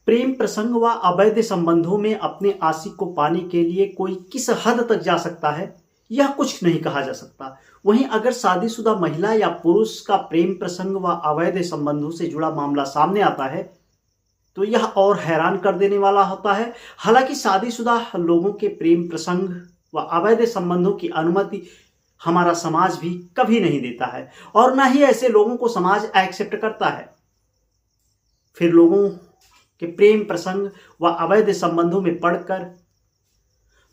प्रेम प्रसंग व अवैध संबंधों में अपने आशिक को पाने के लिए कोई किस हद तक जा सकता है, यह कुछ नहीं कहा जा सकता। वहीं अगर शादीशुदा महिला या पुरुष का प्रेम प्रसंग व अवैध संबंधों से जुड़ा मामला सामने आता है तो यह और हैरान कर देने वाला होता है। हालांकि शादीशुदा लोगों के प्रेम प्रसंग व अवैध संबंधों की अनुमति हमारा समाज भी कभी नहीं देता है और न ही ऐसे लोगों को समाज एक्सेप्ट करता है। फिर लोगों के प्रेम प्रसंग व अवैध संबंधों में पड़कर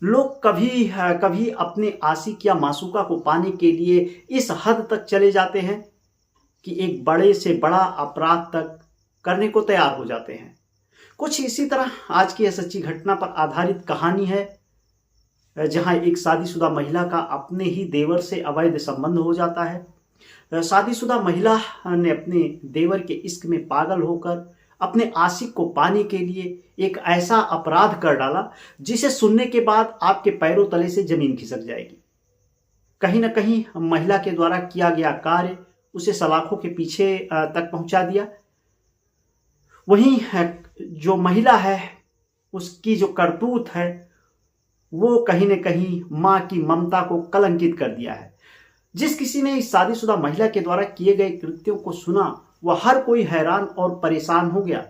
लोग कभी कभी अपने आशिक या मासूका को पाने के लिए इस हद तक चले जाते हैं कि एक बड़े से बड़ा अपराध तक करने को तैयार हो जाते हैं। कुछ इसी तरह आज की यह सच्ची घटना पर आधारित कहानी है, जहां एक शादीशुदा महिला का अपने ही देवर से अवैध संबंध हो जाता है। शादीशुदा महिला ने अपने देवर के इश्क में पागल होकर अपने आशिक को पाने के लिए एक ऐसा अपराध कर डाला जिसे सुनने के बाद आपके पैरों तले से जमीन खिसक जाएगी। कहीं ना कहीं महिला के द्वारा किया गया कार्य उसे सलाखों के पीछे तक पहुंचा दिया। वहीं जो महिला है उसकी जो करतूत है वो कहीं न कहीं मां की ममता को कलंकित कर दिया है। जिस किसी ने इस शादीशुदा महिला के द्वारा किए गए कृत्यों को सुना वह हर कोई हैरान और परेशान हो गया।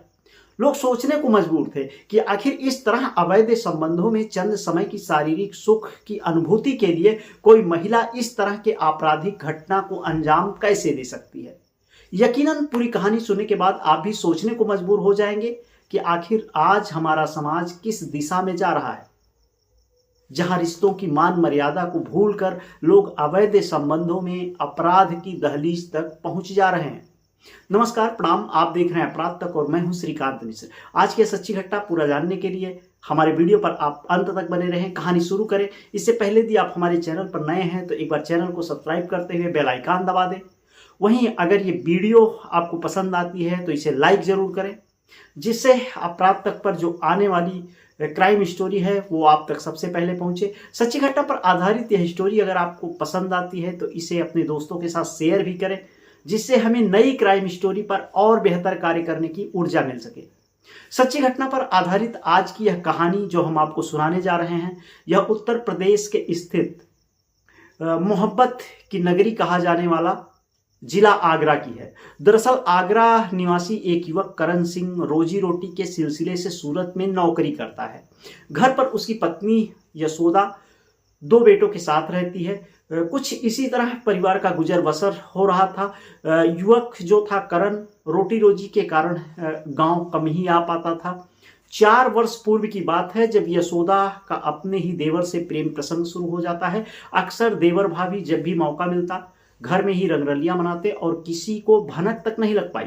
लोग सोचने को मजबूर थे कि आखिर इस तरह अवैध संबंधों में चंद समय की शारीरिक सुख की अनुभूति के लिए कोई महिला इस तरह के आपराधिक घटना को अंजाम कैसे दे सकती है। यकीनन पूरी कहानी सुनने के बाद आप भी सोचने को मजबूर हो जाएंगे कि आखिर आज हमारा समाज किस दिशा में जा रहा है, जहां रिश्तों की मान मर्यादा को भूलकर लोग अवैध संबंधों में अपराध की दहलीज तक पहुंच जा रहे हैं। नमस्कार, प्रणाम। आप देख रहे हैं अपराध तक और मैं हूं श्रीकांत मिश्र। आज की सच्ची घटना पूरा जानने के लिए हमारे वीडियो पर आप अंत तक बने रहें। कहानी शुरू करें इससे पहले यदि आप हमारे चैनल पर नए हैं तो एक बार चैनल को सब्सक्राइब करते हुए बेल आइकन दबा दें। वहीं अगर ये वीडियो आपको पसंद आती है तो इसे लाइक जरूर करें, जिससे अपराध तक पर जो आने वाली क्राइम स्टोरी है वो आप तक सबसे पहले पहुंचे। सच्ची घटना पर आधारित यह स्टोरी अगर आपको पसंद आती है तो इसे अपने दोस्तों के साथ शेयर भी करें, जिससे हमें नई क्राइम स्टोरी पर और बेहतर कार्य करने की ऊर्जा मिल सके। सच्ची घटना पर आधारित आज की यह कहानी जो हम आपको सुनाने जा रहे हैं, यह उत्तर प्रदेश के स्थित मोहब्बत की नगरी कहा जाने वाला जिला आगरा की है। दरअसल आगरा निवासी एक युवक करण सिंह रोजी रोटी के सिलसिले से सूरत में नौकरी करता है। घर पर उसकी पत्नी यशोदा 2 बेटों के साथ रहती है। कुछ इसी तरह परिवार का गुजर बसर हो रहा था। युवक जो था करण रोटी रोजी के कारण गांव कम ही आ पाता था। 4 वर्ष पूर्व की बात है जब यशोदा का अपने ही देवर से प्रेम प्रसंग शुरू हो जाता है। अक्सर देवर भाभी जब भी मौका मिलता घर में ही रंगरलियां मनाते और किसी को भनक तक नहीं लग पाई।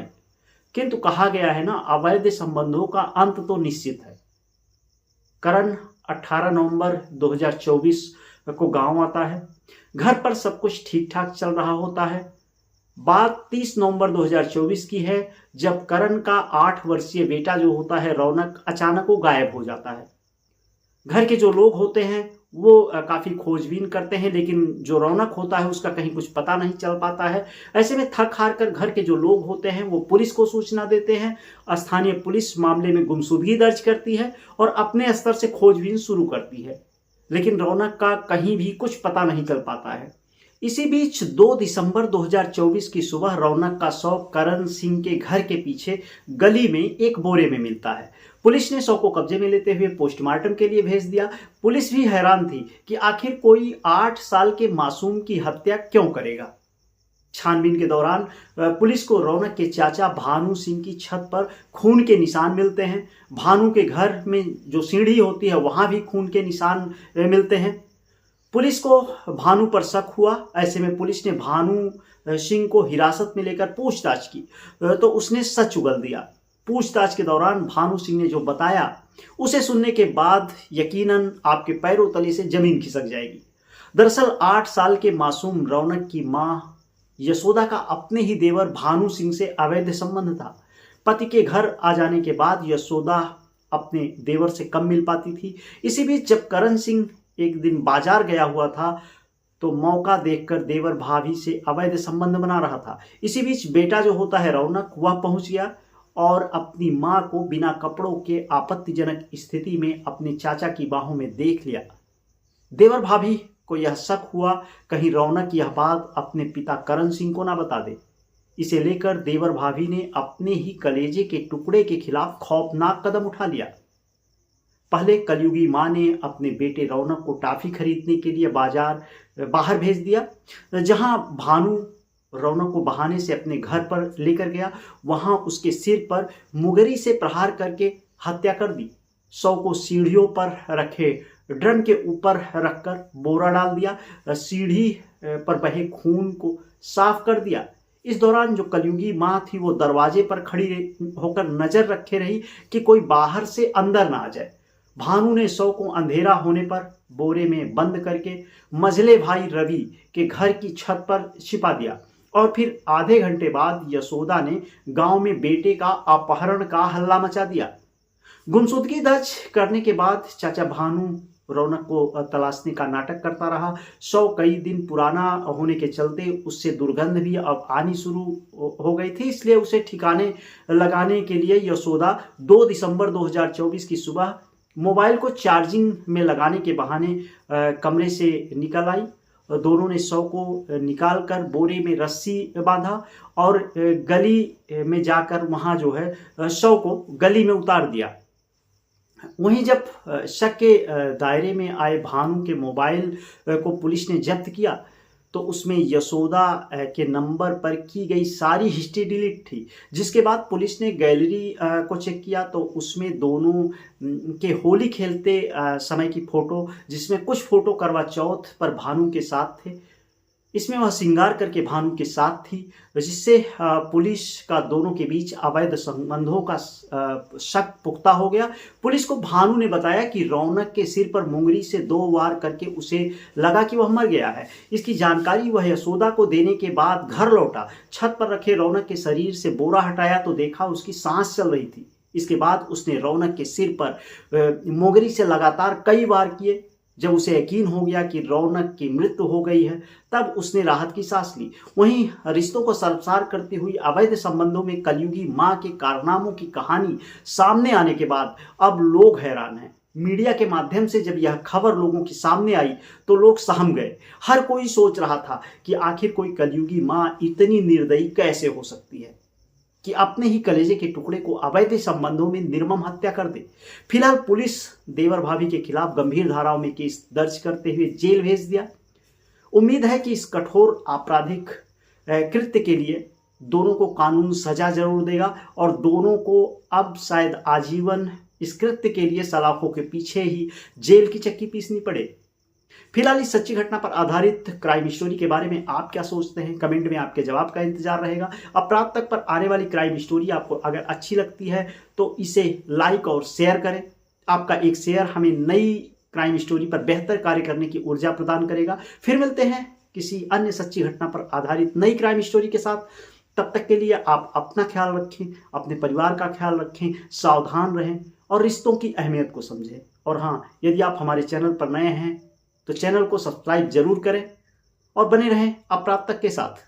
किंतु कहा गया है ना, अवैध संबंधों का अंत तो निश्चित है। करण 18 नवंबर 2024 को गांव आता है। घर पर सब कुछ ठीक ठाक चल रहा होता है। बात 30 नवंबर 2024 की है जब करण का 8 वर्षीय बेटा जो होता है रौनक अचानक वो गायब हो जाता है। घर के जो लोग होते हैं वो काफी खोजबीन करते हैं, लेकिन जो रौनक होता है उसका कहीं कुछ पता नहीं चल पाता है। ऐसे में थक हार कर घर के जो लोग होते हैं वो पुलिस को सूचना देते हैं। स्थानीय पुलिस मामले में गुमशुदगी दर्ज करती है और अपने स्तर से खोजबीन शुरू करती है, लेकिन रौनक का कहीं भी कुछ पता नहीं चल पाता है। इसी बीच 2 दिसंबर 2024 की सुबह रौनक का शव करण सिंह के घर के पीछे गली में एक बोरे में मिलता है। पुलिस ने शव को कब्जे में लेते हुए पोस्टमार्टम के लिए भेज दिया। पुलिस भी हैरान थी कि आखिर कोई 8 साल के मासूम की हत्या क्यों करेगा। छानबीन के दौरान पुलिस को रौनक के चाचा भानु सिंह की छत पर खून के निशान मिलते हैं। भानु के घर में जो सीढ़ी होती है वहां भी खून के निशान मिलते हैं। पुलिस को भानु पर शक हुआ। ऐसे में पुलिस ने भानु सिंह को हिरासत में लेकर पूछताछ की तो उसने सच उगल दिया। पूछताछ के दौरान भानु सिंह ने जो बताया उसे सुनने के बाद यकीनन आपके पैरों तले से जमीन खिसक जाएगी। दरअसल 8 साल के मासूम रौनक की मां यशोदा का अपने ही देवर भानु सिंह से अवैध संबंध था। पति के घर आ जाने के बाद यशोदा अपने देवर से कम मिल पाती थी। इसी बीच जब करण सिंह एक दिन बाजार गया हुआ था तो मौका देखकर देवर भाभी से अवैध संबंध बना रहा था। इसी बीच बेटा जो होता है रौनक वह पहुंच गया और अपनी मां को बिना कपड़ों के आपत्तिजनक स्थिति में अपने चाचा की बाहों में देख लिया। देवर भाभी को यह शक हुआ कहीं रौनक यह बात अपने पिता करण सिंह को ना बता दे। इसे लेकर देवर भाभी ने अपने ही कलेजे के टुकड़े के खिलाफ खौफनाक कदम उठा लिया। पहले कलयुगी मां ने अपने बेटे रौनक को टॉफी खरीदने के लिए बाहर भेज दिया। जहां भानु रौनक को बहाने से अपने घर पर लेकर गया, वहां उसके सिर पर मुगरी से प्रहार करके हत्या कर दी। शव को सीढ़ियों पर रखे ड्रम के ऊपर रखकर बोरा डाल दिया। सीढ़ी पर बहे खून को साफ कर दिया। इस दौरान जो कलयुगी मां थी वो दरवाजे पर खड़ी होकर नजर रखे रही कि कोई बाहर से अंदर ना आ जाए। भानु ने शव को अंधेरा होने पर बोरे में बंद करके मझले भाई रवि के घर की छत पर छिपा दिया और फिर आधे घंटे बाद यशोदा ने गांव में बेटे का अपहरण का हल्ला मचा दिया। गुमशुदगी दर्ज करने के बाद चाचा भानु रौनक को तलाशने का नाटक करता रहा। शव कई दिन पुराना होने के चलते उससे दुर्गंध भी अब आनी शुरू हो गई थी, इसलिए उसे ठिकाने लगाने के लिए यशोदा 2 दिसंबर 2024 की सुबह मोबाइल को चार्जिंग में लगाने के बहाने कमरे से निकल आई। दोनों ने शव को निकालकर बोरे में रस्सी बांधा और गली में जाकर वहां जो है शव को गली में उतार दिया। वहीं जब शक के दायरे में आए भानु के मोबाइल को पुलिस ने जब्त किया तो उसमें यशोदा के नंबर पर की गई सारी हिस्ट्री डिलीट थी। जिसके बाद पुलिस ने गैलरी को चेक किया तो उसमें दोनों के होली खेलते समय की फोटो, जिसमें कुछ फोटो करवा चौथ पर भानु के साथ थे, इसमें वह श्रृंगार करके भानु के साथ थी, जिससे पुलिस का दोनों के बीच अवैध संबंधों का शक पुख्ता हो गया। पुलिस को भानु ने बताया कि रौनक के सिर पर मुंगरी से 2 वार करके उसे लगा कि वह मर गया है। इसकी जानकारी वह यशोदा को देने के बाद घर लौटा। छत पर रखे रौनक के शरीर से बोरा हटाया तो देखा उसकी सांस चल रही थी। इसके बाद उसने रौनक के सिर पर मुंगरी से लगातार कई वार किए। जब उसे यकीन हो गया कि रौनक की मृत्यु हो गई है तब उसने राहत की सांस ली। वहीं रिश्तों को शर्मसार करती हुई अवैध संबंधों में कलयुगी मां के कारनामों की कहानी सामने आने के बाद अब लोग हैरान हैं। मीडिया के माध्यम से जब यह खबर लोगों के सामने आई तो लोग सहम गए। हर कोई सोच रहा था कि आखिर कोई कलयुगी मां इतनी निर्दयी कैसे हो सकती है कि अपने ही कलेजे के टुकड़े को अवैध संबंधों में निर्मम हत्या कर दे। फिलहाल पुलिस देवर भाभी के खिलाफ गंभीर धाराओं में केस दर्ज करते हुए जेल भेज दिया। उम्मीद है कि इस कठोर आपराधिक कृत्य के लिए दोनों को कानून सजा जरूर देगा और दोनों को अब शायद आजीवन इस कृत्य के लिए सलाखों के पीछे ही जेल की चक्की पीसनी पड़े। फिलहाल इस सच्ची घटना पर आधारित क्राइम स्टोरी के बारे में आप क्या सोचते हैं? कमेंट में आपके जवाब का इंतजार रहेगा। अपराध तक पर आने वाली क्राइम स्टोरी आपको अगर अच्छी लगती है तो इसे लाइक और शेयर करें। आपका एक शेयर हमें नई क्राइम स्टोरी पर बेहतर कार्य करने की ऊर्जा प्रदान करेगा। फिर मिलते हैं किसी अन्य सच्ची घटना पर आधारित नई क्राइम स्टोरी के साथ। तब तक के लिए आप अपना ख्याल रखें, अपने परिवार का ख्याल रखें, सावधान रहें और रिश्तों की अहमियत को समझें। और हाँ, यदि आप हमारे चैनल पर नए हैं तो चैनल को सब्सक्राइब जरूर करें और बने रहें अपराध तक के साथ।